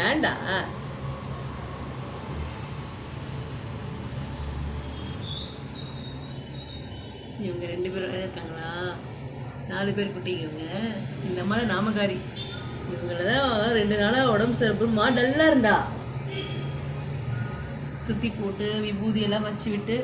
ஏன்டா? இவங்க 2 பேரும் இருக்காங்களா? 4 பேர் குட்டிங்க இவங்க. இந்த மாதிரி நாமக்காரி இவங்கள தான் 2 நாளாக உடம்பு சரிப்புமா டல்லாக இருந்தா. சுற்றி போட்டு விபூதி எல்லாம் வச்சு விட்டு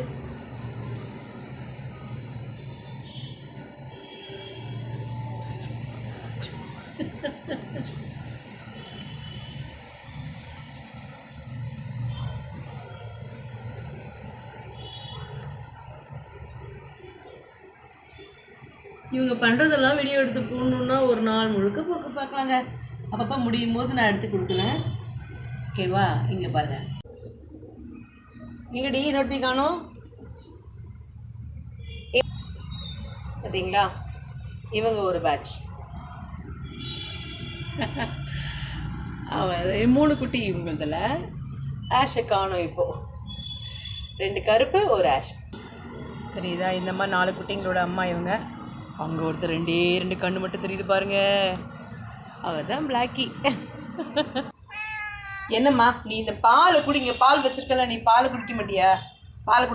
இவங்க பண்ணுறதெல்லாம் வீடியோ எடுத்து போடணுன்னா ஒரு நாள் முழுக்க போக்க பார்க்கலாங்க. அப்பப்போ முடியும் போது நான் எடுத்து கொடுக்குறேன். ஓகேவா? இங்கே பாருங்கள். எங்கடி இன்னொருத்தி காணோம் பார்த்தீங்களா? இவங்க ஒரு பேட்ச். அவன் 3 குட்டி இவங்களதில். ஆஷை காணோம் இப்போது. 2 கருப்பு ஒரு ஆஷ். தெரியுதா? இந்த மாதிரி 4 குட்டிங்களோட அம்மா இவங்க. அவங்க ஒருத்தர் 2 கண்ணு மட்டும் தெரியுது பாருங்க. அவர் தான் பிளாக்கி. என்னம்மா நீ இந்த பால் குடிங்க. பால் வச்சிருக்கல, நீ பால் குடிக்க மாட்டியா? பால்